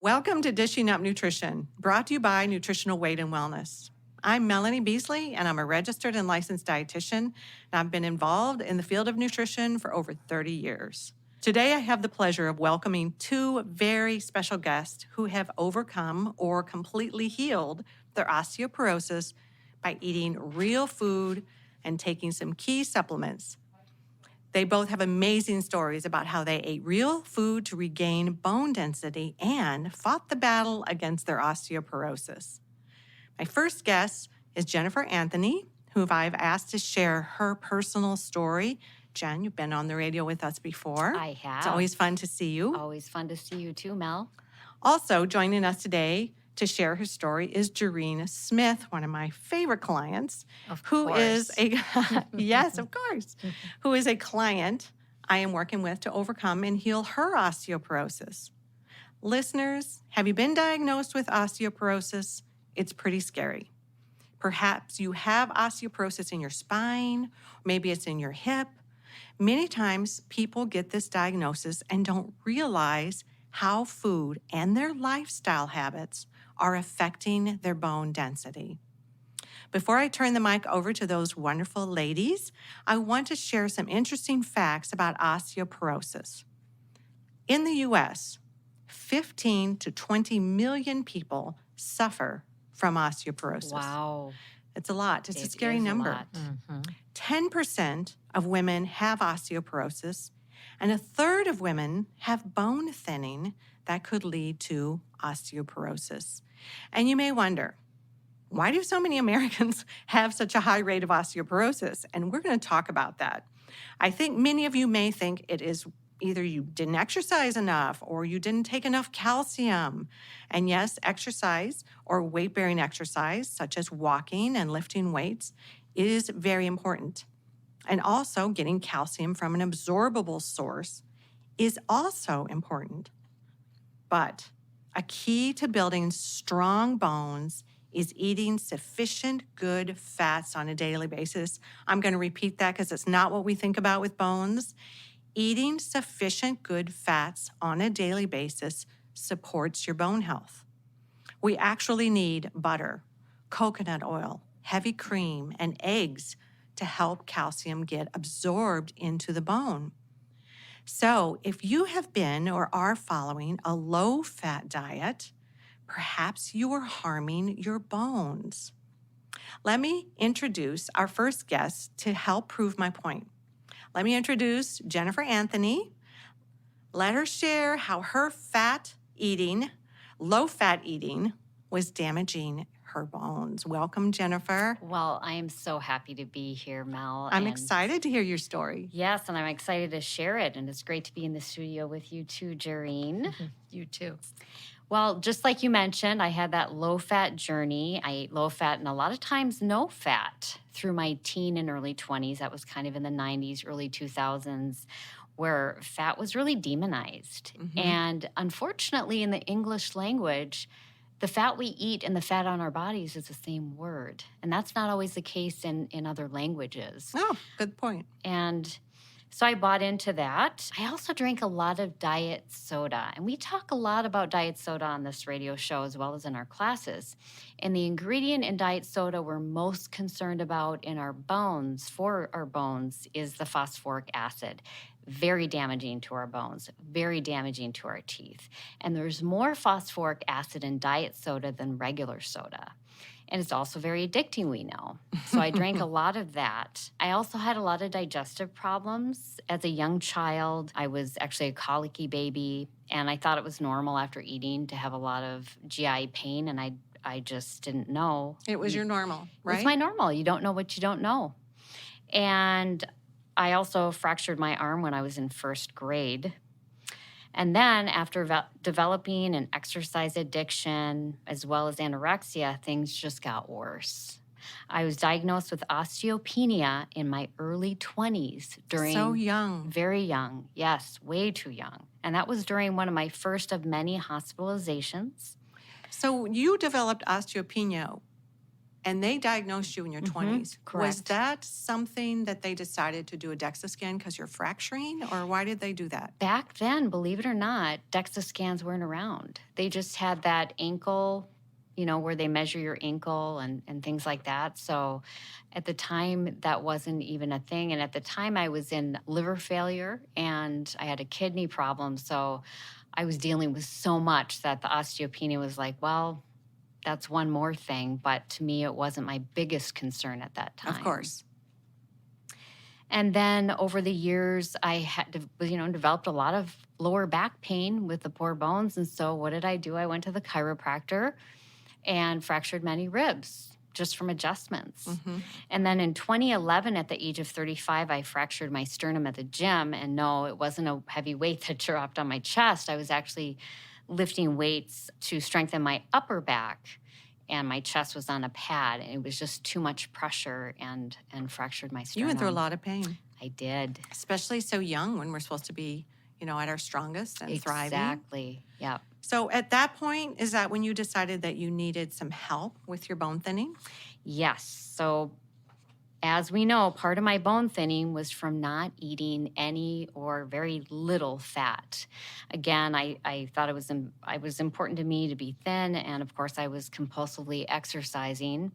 Welcome to Dishing Up Nutrition, brought to you by Nutritional Weight and Wellness. I'm Melanie Beasley, and I'm a registered and licensed dietitian, and I've been involved in the field of nutrition for over 30 years. Today, I have the pleasure of welcoming two very special guests who have overcome or completely healed their osteoporosis by eating real food and taking some key supplements. They both have amazing stories about how they ate real food to regain bone density and fought the battle against their osteoporosis. My first guest is Jennifer Anthony, who I've asked to share her personal story. Jen, you've been on the radio with us before. I have. It's always fun to see you. Always fun to see you too, Mel. Also joining us today to share her story is Jareen Smith, one of my favorite clients, who is a yes, of course, who is a client I am working with to overcome and heal her osteoporosis. Listeners, have you been diagnosed with osteoporosis? It's pretty scary. Perhaps you have osteoporosis in your spine, maybe it's in your hip. Many times people get this diagnosis and don't realize how food and their lifestyle habits are affecting their bone density. Before I turn the mic over to those wonderful ladies, I want to share some interesting facts about osteoporosis. In the U.S., 15 to 20 million people suffer from osteoporosis. Wow. It's a lot. It's a scary is number. A lot. 10% of women have osteoporosis, and a third of women have bone thinning that could lead to osteoporosis. And you may wonder, why do so many Americans have such a high rate of osteoporosis? And we're going to talk about that. I think many of you may think it is either you didn't exercise enough or you didn't take enough calcium. And yes, exercise or weight-bearing exercise, such as walking and lifting weights, is very important. And also getting calcium from an absorbable source is also important. But a key to building strong bones is eating sufficient good fats on a daily basis. I'm going to repeat that because it's not what we think about with bones. Eating sufficient good fats on a daily basis supports your bone health. We actually need butter, coconut oil, heavy cream, and eggs to help calcium get absorbed into the bone. So if you have been or are following a low-fat diet, perhaps you are harming your bones. Let me introduce our first guest to help prove my point. Let me introduce Jennifer Anthony. Let her share how her low-fat eating was damaging her bones. Welcome, Jennifer. Well, I am so happy to be here, Mel. I'm excited to hear your story. Yes, and I'm excited to share it. And it's great to be in the studio with you too, Jareen. You too. Well, just like you mentioned, I had that low-fat journey. I ate low-fat and a lot of times no fat through my teen and early 20s. That was kind of in the 90s, early 2000s, where fat was really demonized. And unfortunately, in the English language, the fat we eat and the fat on our bodies is the same word. And that's not always the case in other languages. Oh, good point. And so I bought into that. I also drank a lot of diet soda. And we talk a lot about diet soda on this radio show as well as in our classes. And the ingredient in diet soda we're most concerned about in our bones, for our bones, is the phosphoric acid. Very damaging to our bones, very damaging to our teeth. And there's more phosphoric acid in diet soda than regular soda. And it's also very addicting, we know. So I drank a lot of that. I also had a lot of digestive problems. As a young child, I was actually a colicky baby, and I thought it was normal after eating to have a lot of GI pain, and I just didn't know. It was your normal, right? It's my normal. You don't know what you don't know. And I also fractured my arm when I was in first grade. And then after developing an exercise addiction as well as anorexia, things just got worse. I was diagnosed with osteopenia in my early 20s during... So young. Very young. Yes, way too young. And that was during one of my first of many hospitalizations. So you developed osteopenia And they diagnosed you in your 20s. Was correct. that something that they decided to do a DEXA scan because you're fracturing, or why did they do that? Back then, believe it or not, DEXA scans weren't around. They just had that ankle, where they measure your ankle and things like that. So at the time, that wasn't even a thing. And at the time, I was in liver failure and I had a kidney problem. So I was dealing with so much that the osteopenia was like, well, that's one more thing. But to me, it wasn't my biggest concern at that time. Of course. And then over the years, I had, developed a lot of lower back pain with the poor bones. And so what did I do? I went to the chiropractor and fractured many ribs just from adjustments. And then in 2011, at the age of 35, I fractured my sternum at the gym. And no, it wasn't a heavy weight that dropped on my chest. I was actually lifting weights to strengthen my upper back. And my chest was on a pad, and it was just too much pressure and fractured my sternum. You went through a lot of pain. I did. Especially so young when we're supposed to be, at our strongest and thriving. Exactly. Yeah. So at that point, is that when you decided that you needed some help with your bone thinning? Yes. So as we know, part of my bone thinning was from not eating any or very little fat. Again, I thought it was important to me to be thin, and of course I was compulsively exercising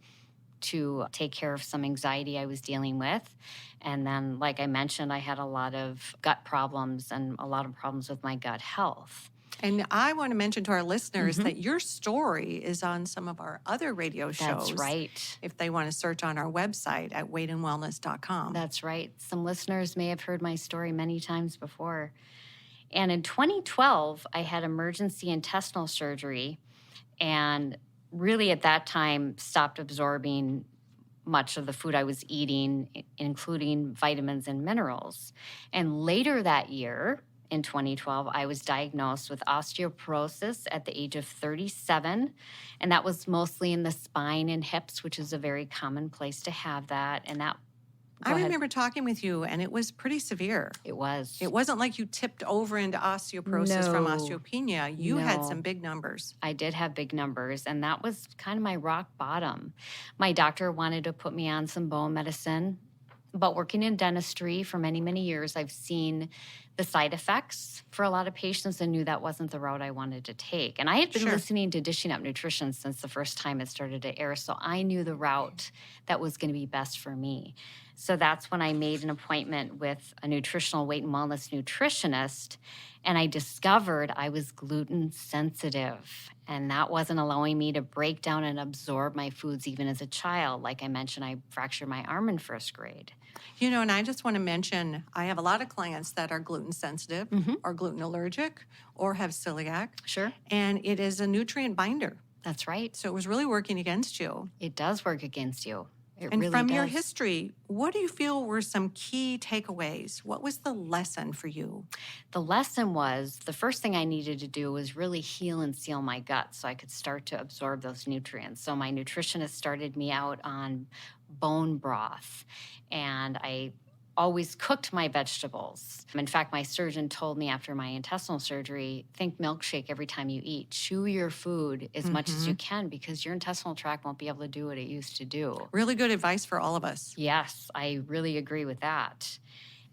to take care of some anxiety I was dealing with. And then, like I mentioned, I had a lot of gut problems and a lot of problems with my gut health. And I want to mention to our listeners that your story is on some of our other radio shows. That's right. If they want to search on our website at weightandwellness.com. That's right. Some listeners may have heard my story many times before. And in 2012, I had emergency intestinal surgery and really at that time stopped absorbing much of the food I was eating, including vitamins and minerals. And later that year, in 2012, I was diagnosed with osteoporosis at the age of 37, and that was mostly in the spine and hips, which is a very common place to have that. And that, I remember talking with you, and it was pretty severe. It was. It wasn't like you tipped over into osteoporosis from No. osteopenia. You had No. some big numbers. I did have big numbers, and that was kind of my rock bottom. My doctor wanted to put me on some bone medicine, but working in dentistry for many, many years, I've seen the side effects for a lot of patients and knew that wasn't the route I wanted to take. And I had been Sure. listening to Dishing Up Nutrition since the first time it started to air, so I knew the route that was going to be best for me. So that's when I made an appointment with a nutritional weight and wellness nutritionist, and I discovered I was gluten sensitive. And that wasn't allowing me to break down and absorb my foods even as a child. Like I mentioned, I fractured my arm in first grade. And I just want to mention, I have a lot of clients that are gluten sensitive or gluten allergic or have celiac. Sure. And it is a nutrient binder. That's right. So it was really working against you. It does work against you. It And really from your does. history, what do you feel were some key takeaways? What was the lesson for you? The lesson was the first thing I needed to do was really heal and seal my gut so I could start to absorb those nutrients. So my nutritionist started me out on bone broth, and I always cooked my vegetables. In fact, my surgeon told me after my intestinal surgery, think milkshake every time you eat. Chew your food as much as you can because your intestinal tract won't be able to do what it used to do. Really good advice for all of us. Yes, I really agree with that.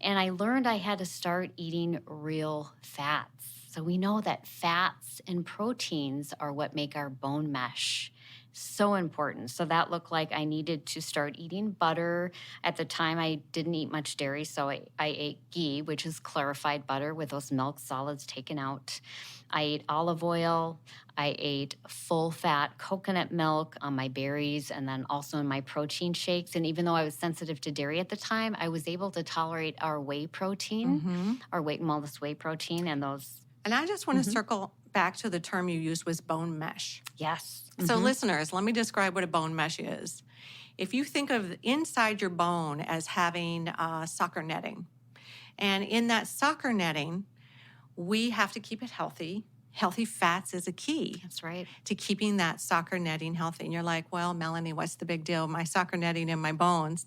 And I learned I had to start eating real fats. So we know that fats and proteins are what make our bone mesh so important. So that looked like I needed to start eating butter. At the time, I didn't eat much dairy, so I ate ghee, which is clarified butter with those milk solids taken out. I ate olive oil. I ate full-fat coconut milk on my berries and then also in my protein shakes. And even though I was sensitive to dairy at the time, I was able to tolerate our whey protein, our weight and wellness whey protein, and those. And I just want to circle back to the term you used was bone mesh. Yes. So listeners, let me describe what a bone mesh is. If you think of inside your bone as having soccer netting, and in that soccer netting, we have to keep it healthy. Healthy fats is a key That's right. to keeping that soccer netting healthy. And you're like, well, Melanie, what's the big deal? My soccer netting in my bones.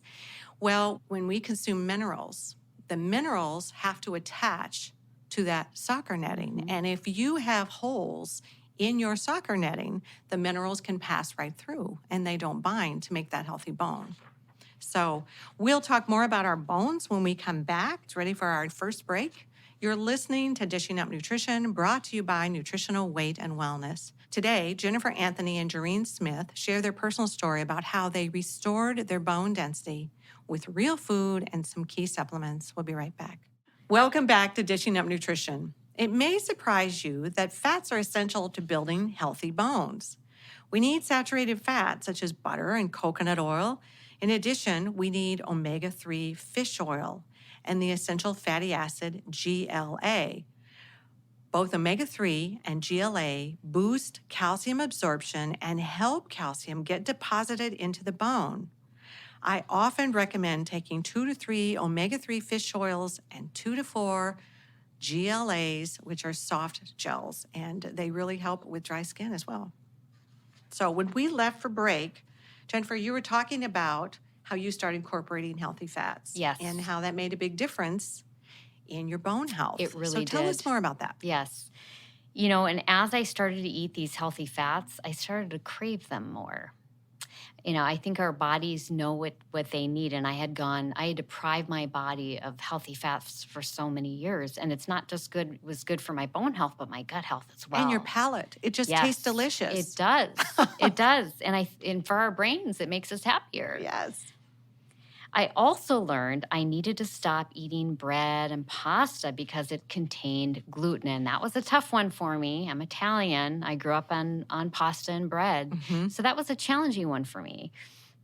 Well, when we consume minerals, the minerals have to attach to that soccer netting. And if you have holes in your soccer netting, the minerals can pass right through and they don't bind to make that healthy bone. So we'll talk more about our bones when we come back. It's ready for our first break. You're listening to Dishing Up Nutrition, brought to you by Nutritional Weight and Wellness. Today, Jennifer Anthony and Jareen Smith share their personal story about how they restored their bone density with real food and some key supplements. We'll be right back. Welcome back to Dishing Up Nutrition. It may surprise you that fats are essential to building healthy bones. We need saturated fats such as butter and coconut oil. In addition, we need omega-3 fish oil and the essential fatty acid GLA. Both omega-3 and GLA boost calcium absorption and help calcium get deposited into the bone. I often recommend taking 2 to 3 omega-3 fish oils and 2 to 4 GLAs, which are soft gels, and they really help with dry skin as well. So when we left for break, Jennifer, you were talking about how you started incorporating healthy fats. Yes. And how that made a big difference in your bone health. It really So tell did. us more about that. Yes. You know, and as I started to eat these healthy fats, I started to crave them more. You know, I think our bodies know what they need. And I had deprived my body of healthy fats for so many years. And it's not just good, it was good for my bone health, but my gut health as well. And your palate. It just tastes delicious. It does. It does. And for our brains, it makes us happier. Yes. I also learned I needed to stop eating bread and pasta because it contained gluten. And that was a tough one for me. I'm Italian. I grew up on pasta and bread. Mm-hmm. So that was a challenging one for me.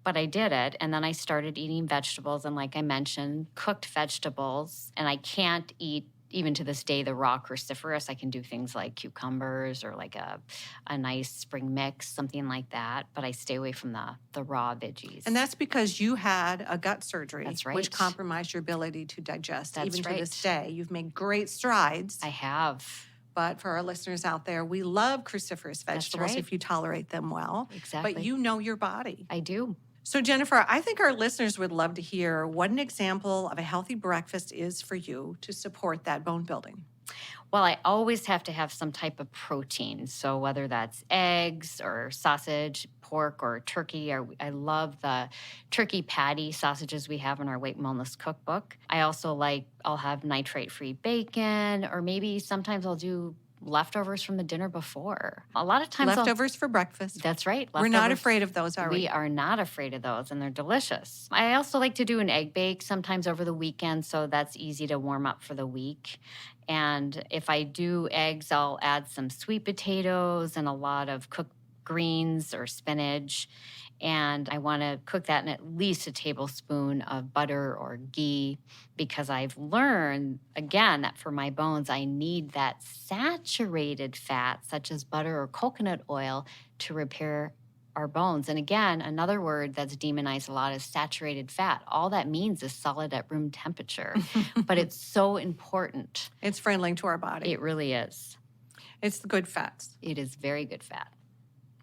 But I did it. And then I started eating vegetables. And like I mentioned, cooked vegetables. And I can't eat, even to this day, the raw cruciferous. I can do things like cucumbers or like a nice spring mix, something like that. But I stay away from the raw veggies. And that's because you had a gut surgery, That's right. which compromised your ability to digest. That's even right. to this day. You've made great strides. I have. But for our listeners out there, we love cruciferous vegetables right. if you tolerate them well. Exactly. But you know your body. I do. So, Jennifer, I think our listeners would love to hear what an example of a healthy breakfast is for you to support that bone building. Well, I always have to have some type of protein. So whether that's eggs or sausage, pork or turkey, I love the turkey patty sausages we have in our Weight and Wellness cookbook. I'll have nitrate-free bacon, or maybe sometimes I'll do leftovers from the dinner before. A lot of times Leftovers for breakfast. That's right. We're not leftovers. afraid of those, are we? We are not afraid of those, and they're delicious. I also like to do an egg bake sometimes over the weekend, so that's easy to warm up for the week. And if I do eggs, I'll add some sweet potatoes and a lot of cooked greens or spinach. And I want to cook that in at least a tablespoon of butter or ghee, because I've learned, again, that for my bones, I need that saturated fat, such as butter or coconut oil, to repair our bones. And again, another word that's demonized a lot is saturated fat. All that means is solid at room temperature, but it's so important. It's friendly to our body. It really is. It's the good fats. It is very good fat.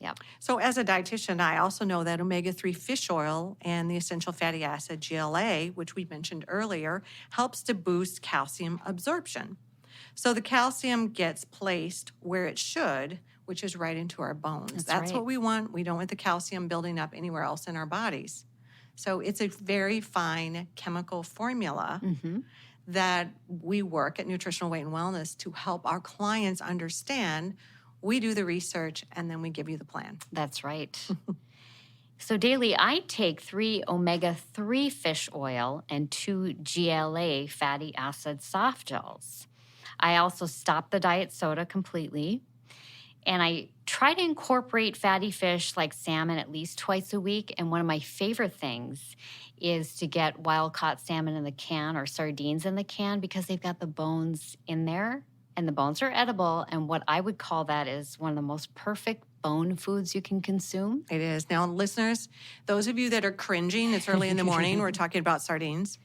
Yeah. So as a dietitian, I also know that omega-3 fish oil and the essential fatty acid GLA, which we mentioned earlier, helps to boost calcium absorption. So the calcium gets placed where it should, which is right into our bones. That's right. what we want. We don't want the calcium building up anywhere else in our bodies. So it's a very fine chemical formula that we work at Nutritional Weight and Wellness to help our clients understand. We do the research, and then we give you the plan. That's right. So daily, I take 3 omega-3 fish oil and 2 GLA fatty acid soft gels. I also stop the diet soda completely, and I try to incorporate fatty fish like salmon at least twice a week. And one of my favorite things is to get wild-caught salmon in the can or sardines in the can, because they've got the bones in there. And the bones are edible, and what I would call that is one of the most perfect bone foods you can consume. It is. Now, listeners, those of you that are cringing, it's early in the morning, we're talking about sardines.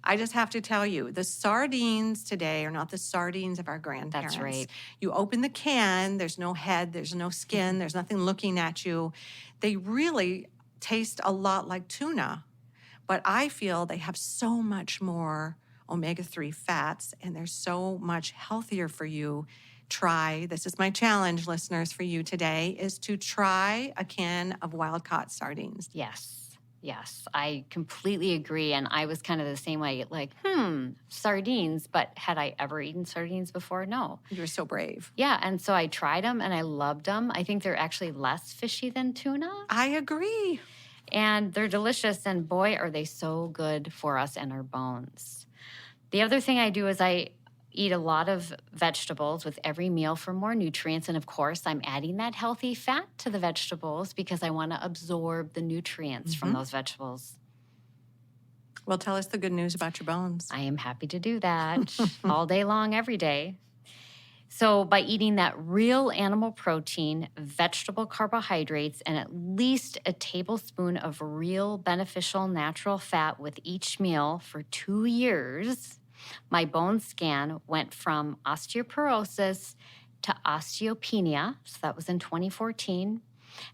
I just have to tell you, the sardines today are not the sardines of our grandparents. That's right. You open the can, there's no head, there's no skin, there's nothing looking at you. They really taste a lot like tuna, but I feel they have so much more omega-3 fats, and they're so much healthier for you try, this is my challenge, listeners, for you today, is to try a can of wild-caught sardines. Yes, I completely agree. And I was kind of the same way, like, sardines. But had I ever eaten sardines before? No. You're so brave. Yeah, and so I tried them and I loved them. I think they're actually less fishy than tuna. I agree. And they're delicious. And boy, are they so good for us and our bones. The other thing I do is I eat a lot of vegetables with every meal for more nutrients. And of course, I'm adding that healthy fat to the vegetables because I want to absorb the nutrients from those vegetables. Well, tell us the good news about your bones. I am happy to do that all day long, every day. So by eating that real animal protein, vegetable carbohydrates, and at least a tablespoon of real beneficial natural fat with each meal for 2 years, my bone scan went from osteoporosis to osteopenia. So that was in 2014.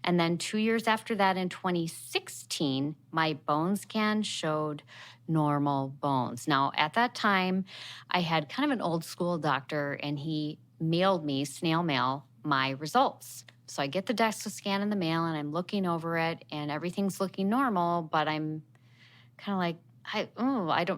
And then 2 years after that, in 2016, my bone scan showed normal bones. Now, at that time, I had kind of an old school doctor, and he mailed me, snail mail, my results. So I get the DEXA scan in the mail, and I'm looking over it, and everything's looking normal, but I'm kind of like,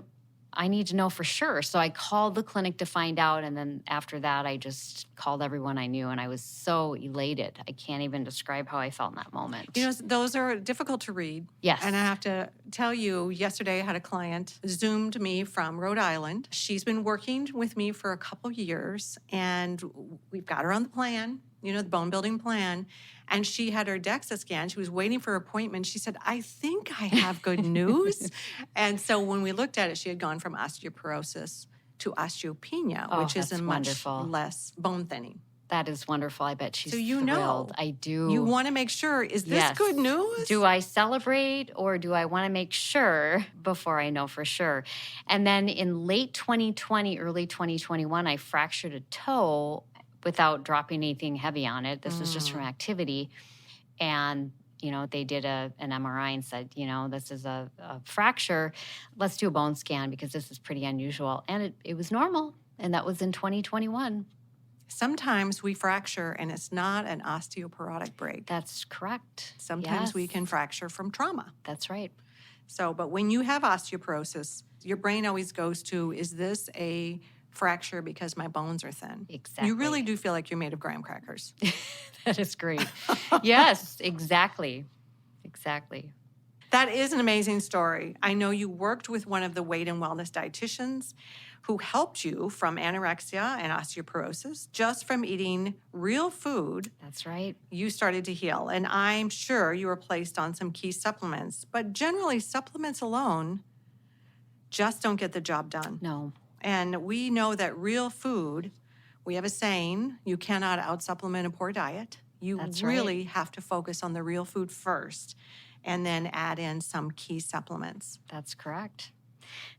I need to know for sure. So I called the clinic to find out. And then after that, I just called everyone I knew. And I was so elated. I can't even describe how I felt in that moment. You know, those are difficult to read. Yes. And I have to tell you, yesterday I had a client Zoomed me from Rhode Island. She's been working with me for a couple years, and we've got her on the plan, you know, the bone building plan. And she had her DEXA scan. She was waiting for her appointment. She said, I think I have good news. And so when we looked at it, she had gone from osteoporosis to osteopenia, which is a much wonderful. less bone thinning. That is wonderful. I bet she's So you thrilled. know. I do. You want to make sure, is this Yes. good news? Do I celebrate, or do I want to make sure before I know for sure? And then in late 2020, early 2021, I fractured a toe without dropping anything heavy on it. This was just from activity. And, you know, they did an MRI and said, you know, this is a fracture. Let's do a bone scan because this is pretty unusual. And it was normal. And that was in 2021. Sometimes we fracture and it's not an osteoporotic break. That's correct. Sometimes we Yes. can fracture from trauma. That's right. So, but when you have osteoporosis, your brain always goes to, is this a fracture because my bones are thin? Exactly. You really do feel like you're made of graham crackers. That is great. Yes, exactly. Exactly. That is an amazing story. I know you worked with one of the weight and wellness dietitians who helped you from anorexia and osteoporosis. Just from eating real food, That's right. you started to heal. And I'm sure you were placed on some key supplements. But generally, supplements alone just don't get the job done. No. And we know that real food, we have a saying, you cannot out-supplement a poor diet. You That's really have to focus on the real food first and then add in some key supplements. That's correct.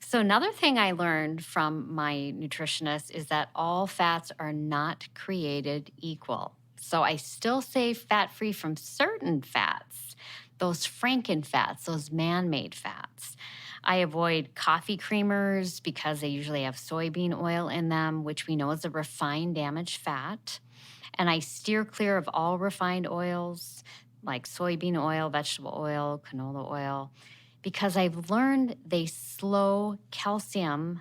So another thing I learned from my nutritionist is that all fats are not created equal. So I still say fat-free from certain fats, those Franken fats, those man-made fats. I avoid coffee creamers because they usually have soybean oil in them, which we know is a refined damaged fat. And I steer clear of all refined oils like soybean oil, vegetable oil, canola oil, because I've learned they slow calcium,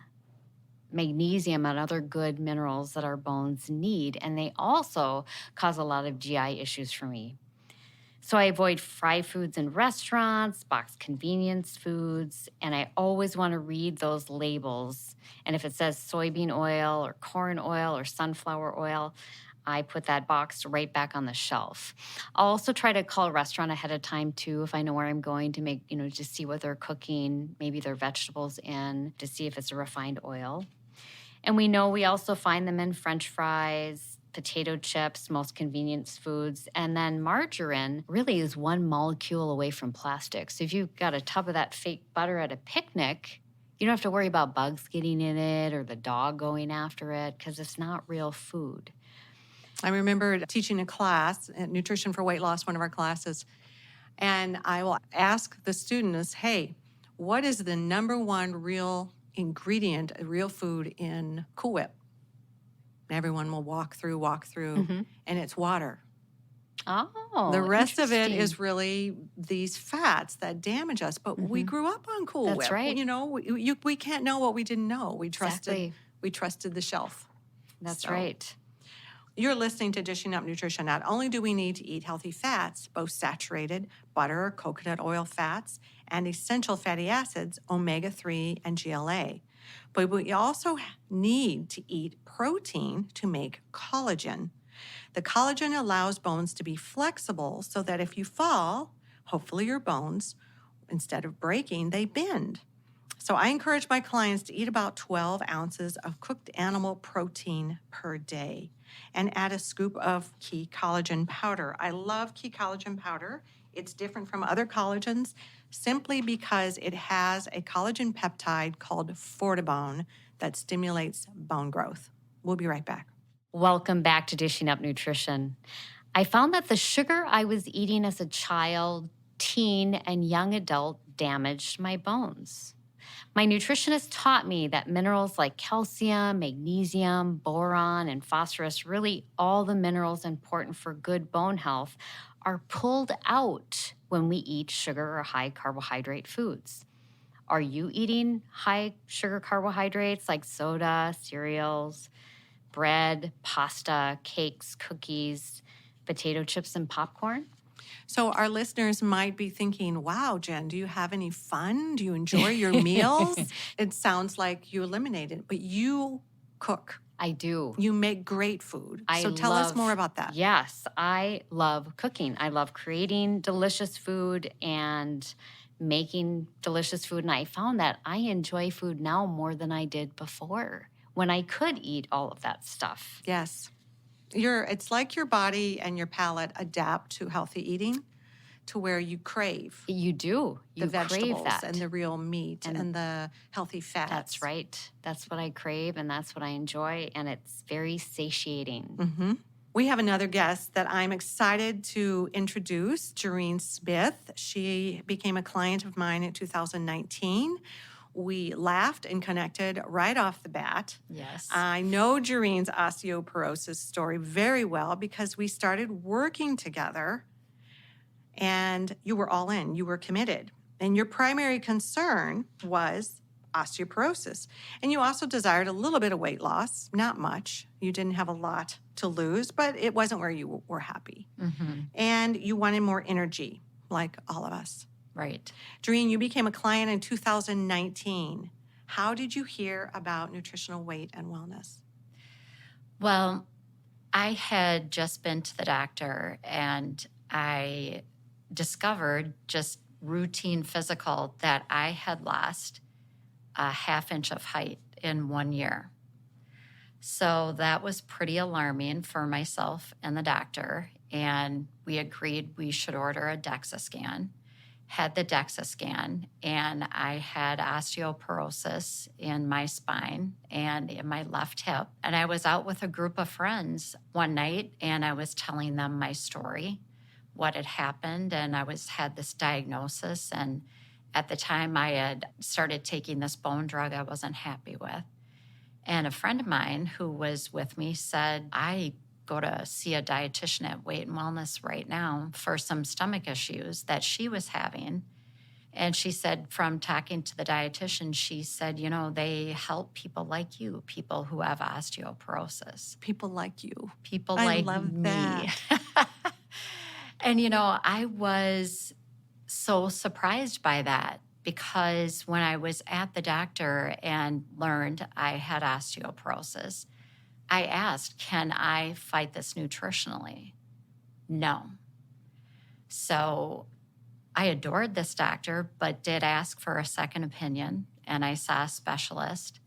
magnesium, and other good minerals that our bones need. And they also cause a lot of GI issues for me. So I avoid fried foods in restaurants, boxed convenience foods, and I always want to read those labels. And if it says soybean oil or corn oil or sunflower oil, I put that box right back on the shelf. I'll also try to call a restaurant ahead of time too, if I know where I'm going to make, just see what they're cooking, maybe their vegetables in, to see if it's a refined oil. And we know we also find them in French fries, potato chips, most convenience foods. And then margarine really is one molecule away from plastic. So if you've got a tub of that fake butter at a picnic, you don't have to worry about bugs getting in it or the dog going after it because it's not real food. I remember teaching a class, Nutrition for Weight Loss, one of our classes, and I will ask the students, hey, what is the number one real ingredient, real food in Cool Whip? Everyone will walk through, Mhm. and it's water. Oh, The rest of it interesting. is really these fats that damage us. But we Mhm. grew up on Cool That's Whip. right. We can't know what we didn't know. Exactly. We trusted the shelf. That's So right. you're listening to Dishing Up Nutrition. Not only do we need to eat healthy fats, both saturated butter, coconut oil fats, and essential fatty acids, omega-3 and GLA, but we also need to eat protein to make collagen. The collagen allows bones to be flexible so that if you fall, hopefully your bones, instead of breaking, they bend. So I encourage my clients to eat about 12 ounces of cooked animal protein per day and add a scoop of Key Collagen powder. I love Key Collagen powder. It's different from other collagens simply because it has a collagen peptide called Fortibone that stimulates bone growth. We'll be right back. Welcome back to Dishing Up Nutrition. I found that the sugar I was eating as a child, teen, and young adult damaged my bones. My nutritionist taught me that minerals like calcium, magnesium, boron, and phosphorus, really all the minerals important for good bone health, are pulled out when we eat sugar or high carbohydrate foods. Are you eating high sugar carbohydrates like soda, cereals, bread, pasta, cakes, cookies, potato chips, and popcorn? So our listeners might be thinking, wow, Jen, do you have any fun? Do you enjoy your meals? It sounds like you eliminated, but you cook. I do. You make great food. So tell us more about that. Yes, I love cooking. I love creating delicious food and making delicious food. And I found that I enjoy food now more than I did before when I could eat all of that stuff. Yes. It's like your body and your palate adapt to healthy eating to where you crave You do. the You crave vegetables that. and the real meat and the healthy fats. That's right. That's what I crave and that's what I enjoy. And it's very satiating. Mm-hmm. We have another guest that I'm excited to introduce, Jareen Smith. She became a client of mine in 2019. We laughed and connected right off the bat. Yes. I know Jareen's osteoporosis story very well because we started working together and you were all in, you were committed. And your primary concern was osteoporosis. And you also desired a little bit of weight loss, not much. You didn't have a lot to lose, but it wasn't where you were happy. Mm-hmm. And you wanted more energy, like all of us. Right. Jareen, you became a client in 2019. How did you hear about nutritional weight and wellness? Well, I had just been to the doctor and I discovered just routine physical that I had lost a half inch of height in 1 year. So that was pretty alarming for myself and the doctor. And we agreed we should order a DEXA scan. Had the DEXA scan, and I had osteoporosis in my spine and in my left hip. And I was out with a group of friends one night, and I was telling them my story, what had happened, and had this diagnosis. And at the time, I had started taking this bone drug I wasn't happy with. And a friend of mine who was with me said, I go to see a dietitian at Weight and Wellness right now for some stomach issues that she was having. And she said, from talking to the dietitian, she said, they help people like you, people who have osteoporosis. People like you. People I like love me. that. And, I was so surprised by that because when I was at the doctor and learned I had osteoporosis, I asked, can I fight this nutritionally? No. So I adored this doctor, but did ask for a second opinion. And I saw a specialist.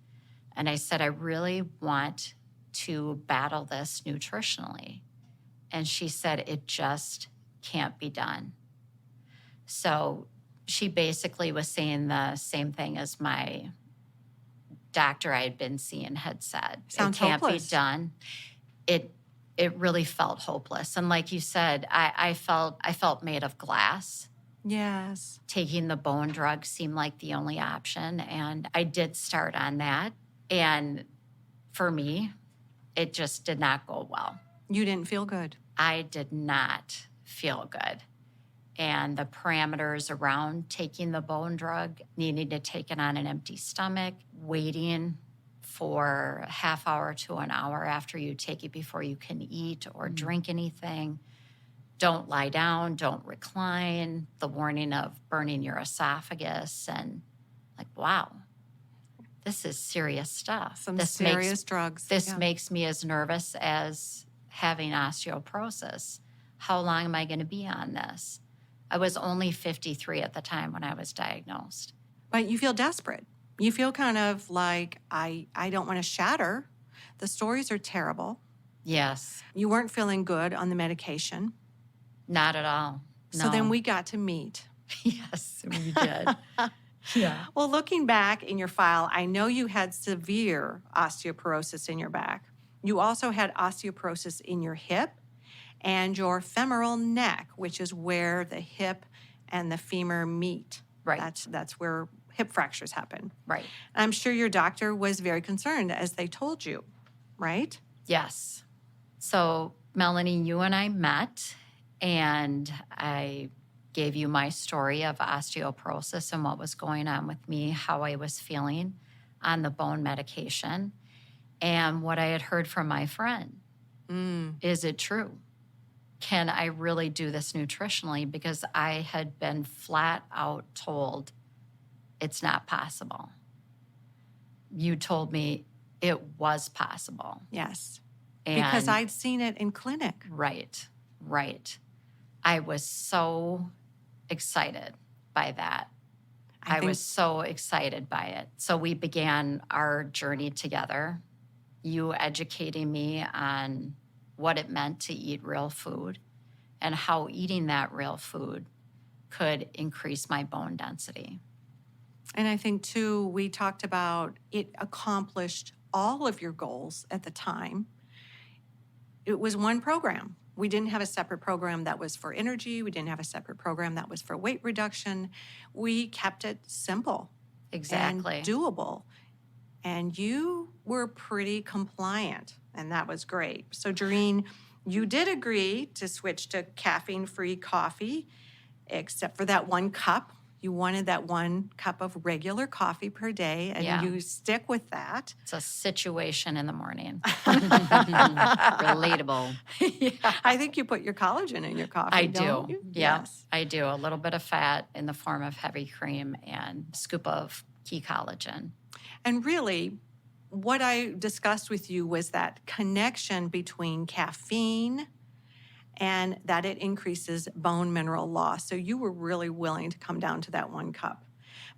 And I said, I really want to battle this nutritionally. And she said, it just can't be done. So she basically was saying the same thing as my doctor I had been seeing had said. Sounds it can't hopeless. be done. It really felt hopeless. And like you said, I felt made of glass. Yes. Taking the bone drug seemed like the only option. And I did start on that. And for me, it just did not go well. You didn't feel good. I did not feel good. And the parameters around taking the bone drug, needing to take it on an empty stomach, waiting for a half hour to an hour after you take it before you can eat or drink anything. Don't lie down, don't recline, the warning of burning your esophagus. And like, wow, this is serious stuff. Some this serious drugs. This makes me as nervous as having osteoporosis. How long am I going to be on this? I was only 53 at the time when I was diagnosed. But you feel desperate. You feel kind of like, I don't want to shatter. The stories are terrible. Yes. You weren't feeling good on the medication. Not at all. So then we got to meet. Yes, we did. Yeah. Well, looking back in your file, I know you had severe osteoporosis in your back. You also had osteoporosis in your hip and your femoral neck, which is where the hip and the femur meet. Right. That's where hip fractures happen. Right. I'm sure your doctor was very concerned as they told you, right? Yes. So, Melanie, you and I met, and I gave you my story of osteoporosis and what was going on with me, how I was feeling on the bone medication, and what I had heard from my friend. Is it true? Can I really do this nutritionally? Because I had been flat out told it's not possible. You told me it was possible. Yes. And Because I'd seen it in clinic. Right. I was so excited by that. I was so excited by it. So we began our journey together, you educating me on what it meant to eat real food and how eating that real food could increase my bone density. And I think, too, we talked about it accomplished all of your goals at the time. It was one program. We didn't have a separate program that was for energy. We didn't have a separate program that was for weight reduction. We kept it simple. Exactly. And doable. And you were pretty compliant, and that was great. So, Doreen, you did agree to switch to caffeine-free coffee, except for that 1 cup. You wanted that 1 cup of regular coffee per day, and you stick with that. It's a situation in the morning. Relatable. Yeah. I think you put your collagen in your coffee, I don't do. you? Yeah, Yes. I do. A little bit of fat in the form of heavy cream and a scoop of key collagen. And really, what I discussed with you was that connection between caffeine and that it increases bone mineral loss. So you were really willing to come down to that 1 cup.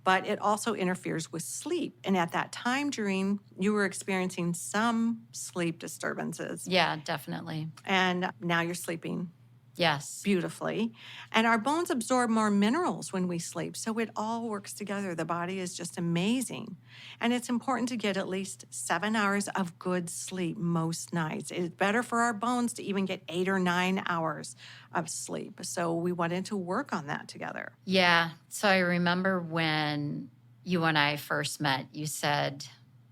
But it also interferes with sleep. And at that time, Doreen, you were experiencing some sleep disturbances. Yeah, definitely. And now you're sleeping Yes. beautifully. And our bones absorb more minerals when we sleep. So it all works together. The body is just amazing. And it's important to get at least 7 hours of good sleep most nights. It's better for our bones to even get 8 or 9 hours of sleep. So we wanted to work on that together. Yeah. So I remember when you and I first met, you said,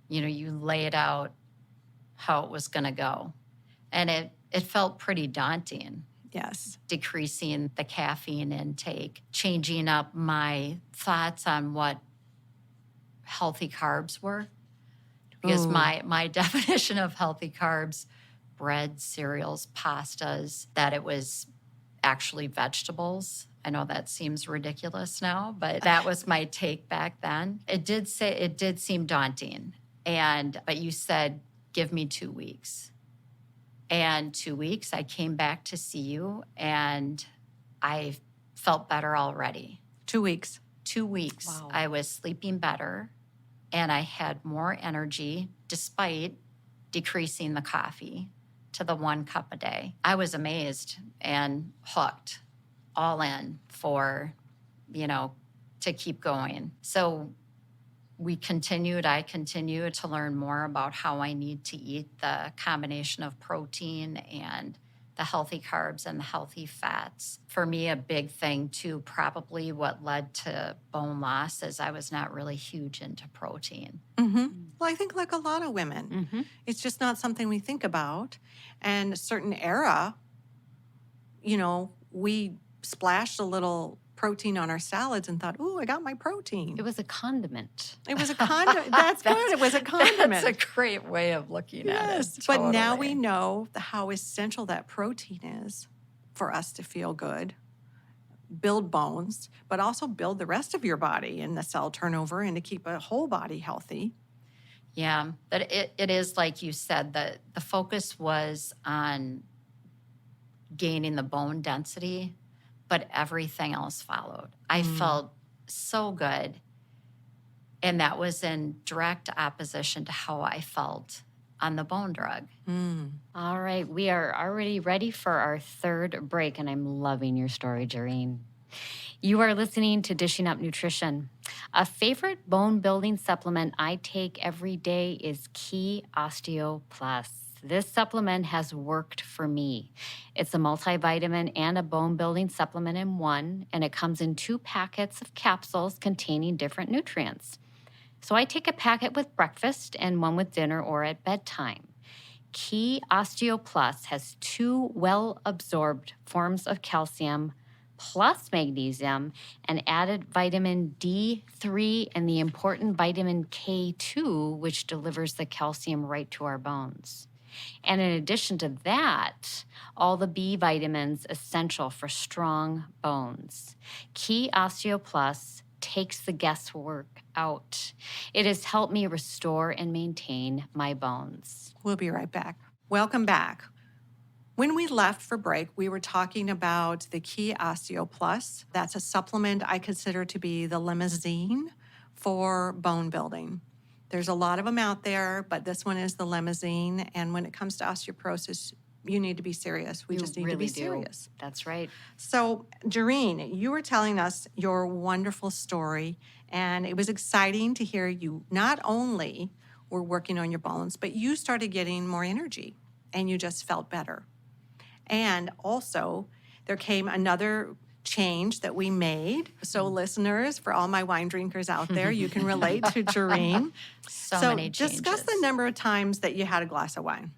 you laid out how it was going to go. And it felt pretty daunting. Yes. Decreasing the caffeine intake, changing up my thoughts on what healthy carbs were. Because my definition of healthy carbs, bread, cereals, pastas, that it was actually vegetables. I know that seems ridiculous now, but that was my take back then. It did seem daunting. But you said, give me 2 weeks. And 2 weeks, I came back to see you, and I felt better already. 2 weeks. 2 weeks, Wow. I was sleeping better, and I had more energy despite decreasing the coffee to the 1 cup a day. I was amazed and hooked, all in for, to keep going. So I continued to learn more about how I need to eat the combination of protein and the healthy carbs and the healthy fats. For me, a big thing too, probably what led to bone loss is I was not really huge into protein. Mm-hmm. Well, I think like a lot of women, Mm-hmm. it's just not something we think about. And a certain era, you know, we splashed a little protein on our salads and thought, ooh, I got my protein. It was a condiment. It was a condiment. That's good. It was a condiment. That's a great way of looking Yes, at it. but now Totally. we know how essential that protein is for us to feel good, build bones, but also build the rest of your body and the cell turnover and to keep a whole body healthy. Yeah, but it is like you said, the focus was on gaining the bone density, but everything else followed. I felt so good. And that was in direct opposition to how I felt on the bone drug. All right, we are already ready for our third break, and I'm loving your story, Jareen. You are listening to Dishing Up Nutrition. A favorite bone building supplement I take every day is Key Osteo Plus. This supplement has worked for me. It's a multivitamin and a bone building supplement in one, and it comes in 2 packets of capsules containing different nutrients. So I take a packet with breakfast and one with dinner or at bedtime. Key Osteo Plus has 2 well-absorbed forms of calcium plus magnesium and added vitamin D3 and the important vitamin K2, which delivers the calcium right to our bones. And in addition to that, all the B vitamins essential for strong bones. Key Osteo Plus takes the guesswork out. It has helped me restore and maintain my bones. We'll be right back. Welcome back. When we left for break, we were talking about the Key Osteo Plus. That's a supplement I consider to be the limousine for bone building. There's a lot of them out there, but this one is the limousine. And when it comes to osteoporosis, you need to be serious. We just need to be serious. That's right. So, Jareen, you were telling us your wonderful story, and it was exciting to hear you not only were working on your bones, but you started getting more energy and you just felt better. And also, there came another change that we made. So, listeners, for all my wine drinkers out there, you can relate to Jareen. So many changes. Discuss the number of times that you had a glass of wine.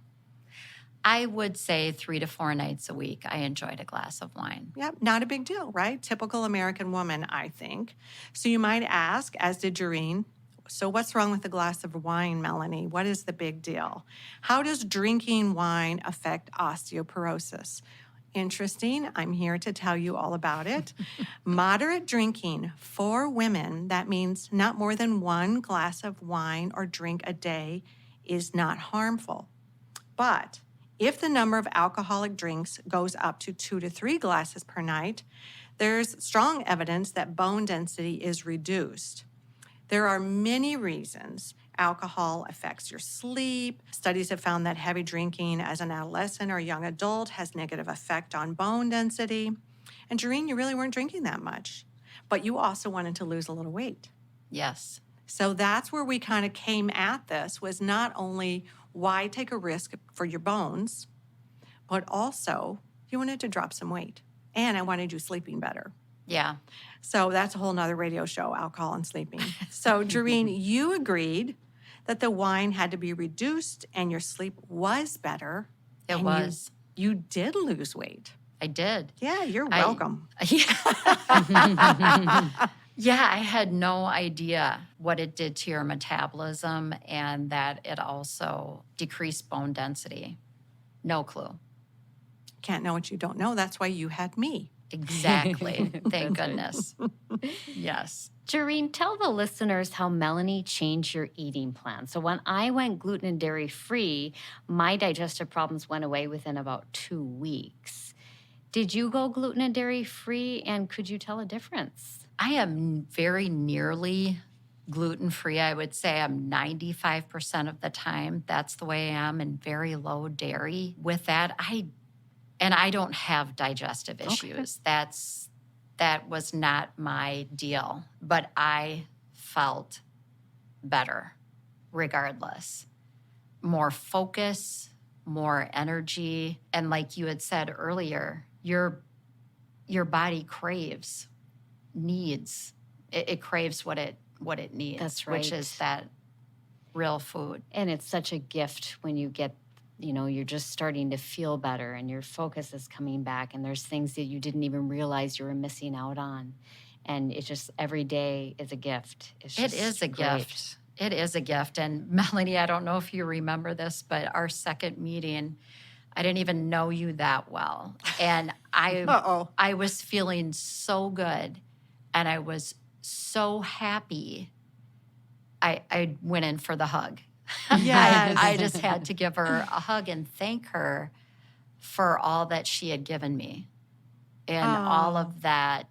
I would say 3 to 4 nights a week, I enjoyed a glass of wine. Yep, not a big deal, right? Typical American woman, I think. So you might ask, as did Jareen, so what's wrong with a glass of wine, Melanie? What is the big deal? How does drinking wine affect osteoporosis? Interesting. I'm here to tell you all about it. Moderate drinking for women, that means not more than 1 glass of wine or drink a day, is not harmful. But if the number of alcoholic drinks goes up to 2 to 3 glasses per night, there's strong evidence that bone density is reduced. There are many reasons alcohol affects your sleep. Studies have found that heavy drinking as an adolescent or young adult has negative effect on bone density. And Jareen, you really weren't drinking that much, but you also wanted to lose a little weight. Yes. So that's where we kind of came at this, was not only why take a risk for your bones, but also you wanted to drop some weight. And I wanted you sleeping better. Yeah. So that's a whole nother radio show, alcohol and sleeping. So Jareen, you agreed that the wine had to be reduced and your sleep was better. It and was. You did lose weight. I did. Yeah, you're welcome. Yeah, I had no idea what it did to your metabolism and that it also decreased bone density. No clue. Can't know what you don't know. That's why you had me. Exactly. Thank goodness. Yes. Jareen, tell the listeners how Melanie changed your eating plan. So when I went gluten and dairy free, my digestive problems went away within about 2 weeks. Did you go gluten and dairy free, and could you tell a difference? I am very nearly gluten-free. I would say I'm 95% of the time. That's the way I am, and very low dairy. With that, I don't have digestive issues. Okay. That was not my deal, but I felt better regardless. More focus, more energy. And like you had said earlier, your body craves, needs. It craves what it needs. That's Which is right. that real food. And it's such a gift when you get, you're just starting to feel better and your focus is coming back and there's things that you didn't even realize you were missing out on. And it's just every day is a gift. It's It just is a great. gift. It is a gift. And Melanie, I don't know if you remember this, but our second meeting, I didn't even know you that well. And Uh-oh. I was feeling so good and I was so happy. I went in for the hug. Yes. I just had to give her a hug and thank her for all that she had given me. And all Oh. of that,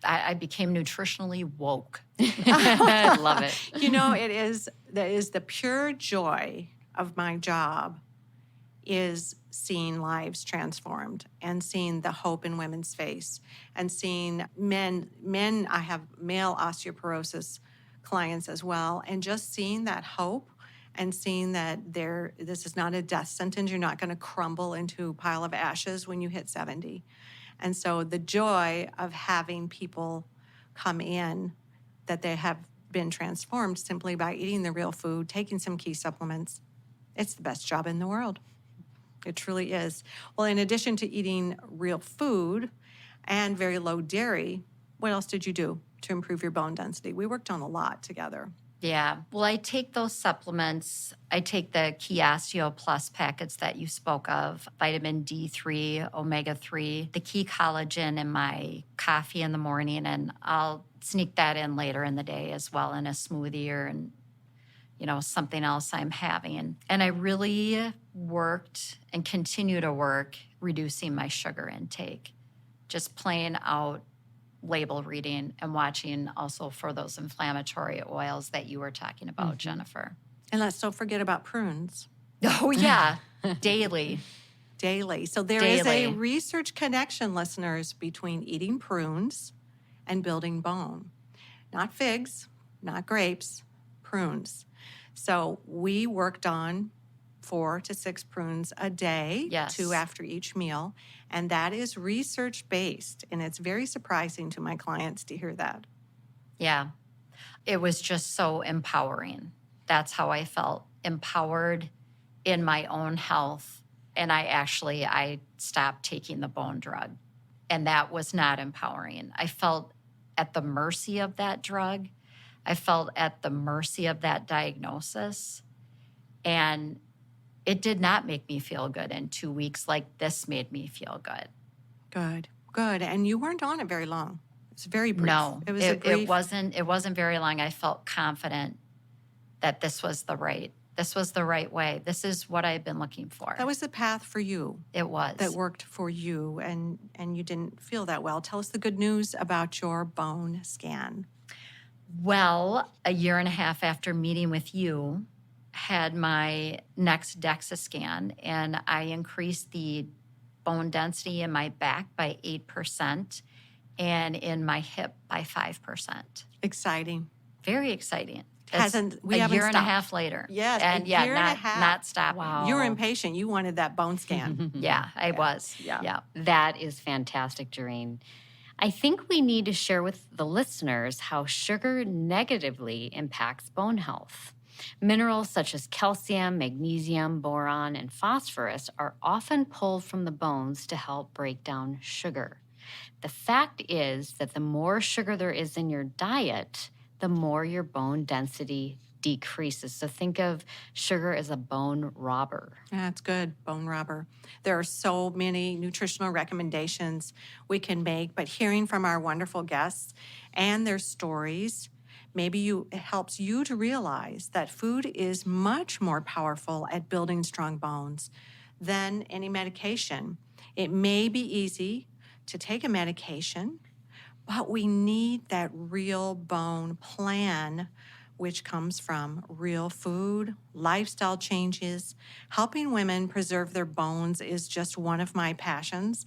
I became nutritionally woke. I love it. That is the pure joy of my job is seeing lives transformed and seeing the hope in women's face and seeing men, I have male osteoporosis clients as well, and just seeing that hope and seeing that this is not a death sentence. You're not going to crumble into a pile of ashes when you hit 70. And so the joy of having people come in that they have been transformed simply by eating the real food, taking some key supplements, it's the best job in the world. It truly is. Well, in addition to eating real food and very low dairy, what else did you do to improve your bone density? We worked on a lot together. Yeah. Well, I take those supplements. I take the Key Osteo Plus packets that you spoke of, vitamin D3, omega-3, the Key Collagen in my coffee in the morning, and I'll sneak that in later in the day as well in a smoothie or in, something else I'm having. And I really worked and continue to work reducing my sugar intake, just playing out label reading and watching also for those inflammatory oils that you were talking about, Jennifer. And let's don't forget about prunes. Oh, yeah. Daily. Daily. So there is a Daily. research connection, listeners, between eating prunes and building bone. Not figs, not grapes, prunes. So we worked on 4 to 6 prunes a day, Yes. 2 after each meal. And that is research-based. And it's very surprising to my clients to hear that. Yeah. It was just so empowering. That's how I felt, empowered in my own health. And I stopped taking the bone drug. And that was not empowering. I felt at the mercy of that drug. I felt at the mercy of that diagnosis. And it did not make me feel good in 2 weeks like this made me feel good. Good. And you weren't on it very long. It's very brief. No, It was a brief. it wasn't very long. I felt confident that this was the right way. This is what I've been looking for. That was the path for you. It was. That worked for you, and you didn't feel that well. Tell us the good news about your bone scan. Well, a year and a half after meeting with you, had my next DEXA scan, and I increased the bone density in my back by 8% and in my hip by 5%. Exciting. Very exciting. We haven't a year and a stopped. half later. Yes, and a year and a not half. not stopping. Wow. You were impatient. You wanted that bone scan. Yeah, I was. Yeah. Yeah. That is fantastic, Doreen. I think we need to share with the listeners how sugar negatively impacts bone health. Minerals such as calcium, magnesium, boron, and phosphorus are often pulled from the bones to help break down sugar. The fact is that the more sugar there is in your diet, the more your bone density decreases. So think of sugar as a bone robber. That's good, bone robber. There are so many nutritional recommendations we can make, but hearing from our wonderful guests and their stories, it helps you to realize that food is much more powerful at building strong bones than any medication. It may be easy to take a medication, but we need that real bone plan, which comes from real food, lifestyle changes. Helping women preserve their bones is just one of my passions.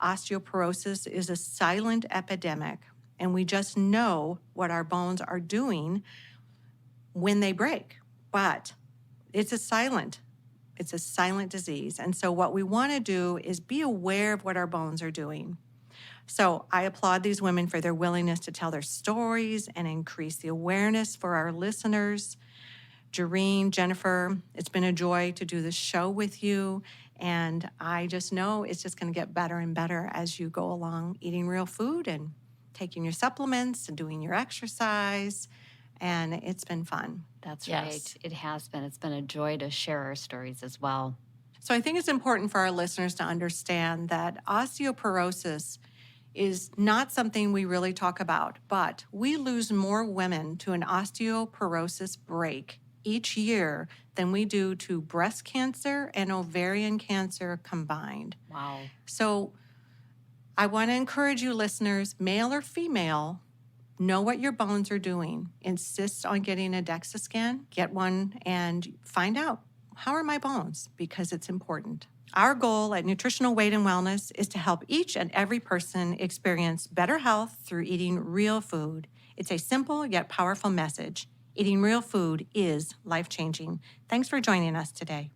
Osteoporosis is a silent epidemic, and we just know what our bones are doing when they break. But it's a silent It's a silent disease. And so what we want to do is be aware of what our bones are doing. So I applaud these women for their willingness to tell their stories and increase the awareness for our listeners. Jareen, Jennifer, it's been a joy to do this show with you. And I just know it's just going to get better and better as you go along eating real food and taking your supplements and doing your exercise. And it's been fun. That's Yes. right. It has been. It's been a joy to share our stories as well. So I think it's important for our listeners to understand that osteoporosis is not something we really talk about, but we lose more women to an osteoporosis break each year than we do to breast cancer and ovarian cancer combined. Wow. So I want to encourage you listeners, male or female, know what your bones are doing. Insist on getting a DEXA scan, get one, and find out, how are my bones? Because it's important. Our goal at Nutritional Weight and Wellness is to help each and every person experience better health through eating real food. It's a simple yet powerful message. Eating real food is life-changing. Thanks for joining us today.